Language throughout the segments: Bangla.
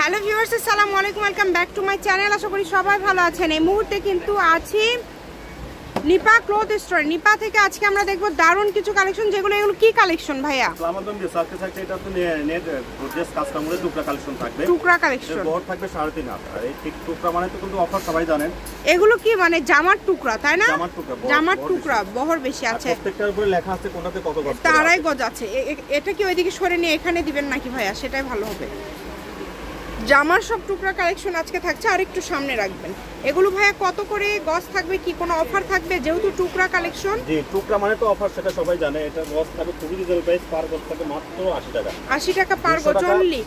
হ্যালো ভিউয়ার্স, আসসালামু আলাইকুম, welcome back to my channel. আশা করি সবাই ভালো আছেন। এই মুহূর্তে কিন্তু আছি নিপা ক্লথ স্টোর। নিপা থেকে আজকে আমরা দেখব দারুণ কিছু কালেকশন, যেগুলো এগুলো কি কালেকশন ভাইয়া? আসসালামু আলাইকুম। সাথে সাথে এটা তো নেট গর্জিয়াস কাস্টমারের টুকরা কালেকশন থাকবে। টুকরা কালেকশন বহর থাকবে 3.5 হাত। আর এই ঠিক টুকরা মানে তো কিন্তু অফার সবাই জানেন। এগুলো কি মানে জামার টুকরা, তাই না? জামার টুকরা বহর বেশি আছে। প্রত্যেকটার উপরে লেখা আছে কোনটাতে কত গজ। 2.5 গজ আছে। এটা কি ওইদিকে সরে নিয়ে এখানে দিবেন নাকি ভাইয়া? সেটাই ভালো হবে। জামার সব টুকরা কালেকশন আজকে থাকছে, আর একটু সামনে রাখবেন। এগুলো ভাইয়া কত করে গজ থাকবে, কি কোনো অফার থাকবে? যেহেতু টুকরা কালেকশন। জি, টুকরা মানে তো অফার, সেটা সবাই জানে। এটা গজ থাকবে খুবই রিজনেবল প্রাইস, পার গজ থাকবে মাত্র 80 টাকা। 80 টাকা পার গজ অনলি।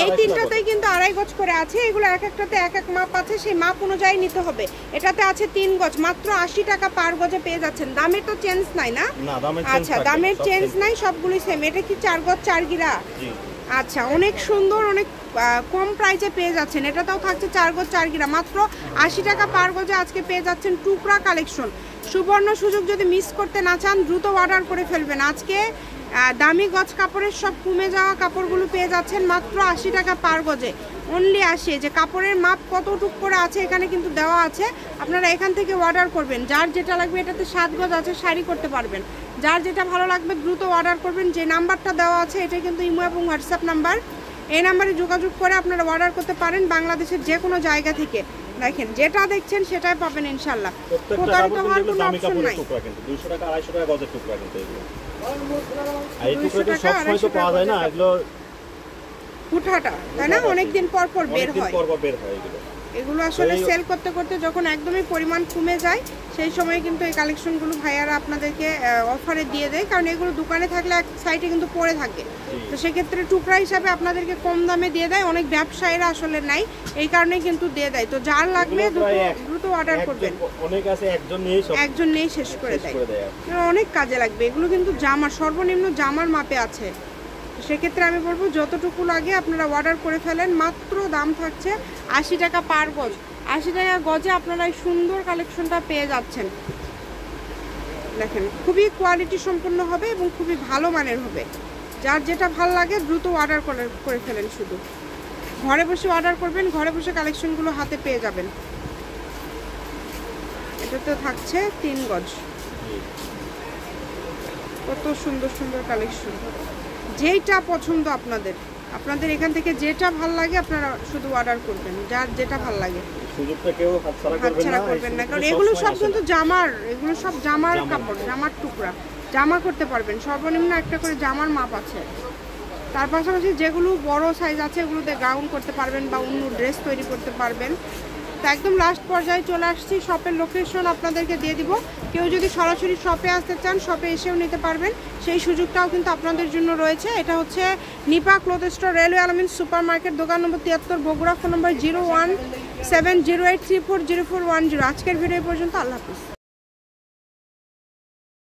এই তিনটাতেই কিন্তু 2.5 গজ করে আছে। এগুলো এক একটাতে এক এক মাপ আছে, সেই মাপ অনুযায়ী নিতে হবে। এটাতে আছে 3 গজ, মাত্র 80 টাকা পার গজে পেয়ে যাচ্ছেন। দামের তো চেঞ্জ নাই না? না, দামের চেঞ্জ আচ্ছা, দামের চেঞ্জ নাই, সবগুলোই সেম। এটা কি 4 গজ 4 গিরা? জি। আচ্ছা, অনেক সুন্দর, অনেক কম প্রাইসে পেয়ে যাচ্ছেন। এটাতেও থাকছে 4 গজ 4 গিরা, মাত্র 80 টাকা পার গজে আজকে পেয়ে যাচ্ছেন টুকরা কালেকশন। সুবর্ণ সুযোগ, যদি মিস করতে না চান দ্রুত অর্ডার করে ফেলবেন। আজকে দামি গজ কাপড়ের সব কমে যাওয়া কাপড়গুলো পেয়ে যাচ্ছেন মাত্র 80 টাকা পার গজে, অনলি 80। যে কাপড়ের মাপ কতটুক করে আছে এখানে কিন্তু দেওয়া আছে, আপনারা এখান থেকে অর্ডার করবেন। যার যেটা লাগবে, এটাতে 7 গজ আছে, শাড়ি করতে পারবেন। যার যেটা ভালো লাগবে দ্রুত অর্ডার করবেন। যে নাম্বারটা দেওয়া আছে এটা কিন্তু ইমো এবং হোয়াটসঅ্যাপ নাম্বার। এই নাম্বারে যোগাযোগ করে আপনারা অর্ডার করতে পারেন বাংলাদেশের যে কোনো জায়গা থেকে। দেখেন, যেটা দেখছেন সেটাই পাবেন ইনশাআল্লাহ। প্রতারিত হওয়ার কোনো অপশন নাই। 200 টাকা 250 টাকা গজের টুকরা কিন্তু এগুলো। এই টুকরাটা সব সময় তো পাওয়া যায় না, এগুলো হুটহাটা, তাই না? অনেকদিন পর পর বের হয়। এগুলো আসলে সেল করতে করতে যখন একদমই পরিমাণ কমে যায়, সেই সময় কিন্তু এই কালেকশনগুলো ভাইয়ারা আপনাদেরকে অফারে দিয়ে দেয়। কারণ এগুলো দোকানে থাকলে এক সাইডে কিন্তু পড়ে থাকে, তো সেক্ষেত্রে টুকরা হিসাবে আপনাদেরকে কম দামে দিয়ে দেয়। অনেক ব্যবসায়ীরা আসলে নাই, এই কারণে কিন্তু দিয়ে দেয়। তো যার লাগবে দ্রুত অর্ডার করবেন। অনেক আছে একজন নিয়ে শেষ করে দেয়। অনেক কাজে লাগবে। এগুলো কিন্তু জামা, সর্বনিম্ন জামার মাপে আছে। সেক্ষেত্রে আমি বলবো যতটুকু লাগে আপনারা অর্ডার করে ফেলেন। মাত্র দাম থাকছে 80 টাকা পার গজ। 80 টাকা গজে আপনারা এই সুন্দর কালেকশনটা পেয়ে যাচ্ছেন। দেখেন, খুবই কোয়ালিটি সম্পন্ন হবে এবং খুবই ভালো মানের হবে। যার যেটা ভালো লাগে দ্রুত অর্ডার করে ফেলেন। শুধু ঘরে বসে অর্ডার করবেন, ঘরে বসে কালেকশনগুলো হাতে পেয়ে যাবেন। এটাতে থাকছে 3 গজ। কত সুন্দর সুন্দর কালেকশন। যেইটা পছন্দ আপনাদের এখান থেকে যেটা ভালো লাগে আপনারা শুধু অর্ডার করবেন। যার যেটা ভালো লাগে সুযোগটা কেউ হাতছাড়া করবেন না। কারণ এগুলো সব কিন্তু জামার, এগুলো সব জামার কাপড়, জামার টুকরা। জামা করতে পারবেন, সর্বনিম্ন একটা করে জামার মাপ আছে। তার পাশাপাশি যেগুলো বড় সাইজ আছে এগুলোতে গাউন করতে পারবেন বা অন্য ড্রেস তৈরি করতে পারবেন। তো একদম লাস্ট পর্যায়ে চলে আসছি। শপের লোকেশন আপনাদেরকে দিয়ে দিব। কেউ যদি সরাসরি শপে আসতে চান, শপে এসেও নিতে পারবেন, সেই সুযোগটাও কিন্তু আপনাদের জন্য রয়েছে। এটা হচ্ছে নিপা ক্লথ স্টোর, রেলওয়ে আলমিন সুপার মার্কেট, দোকান নম্বর 73, বগুড়া। ফোন নম্বর 01708340410। আজকের ভিডিও পর্যন্ত। আল্লাহ হাফিজ।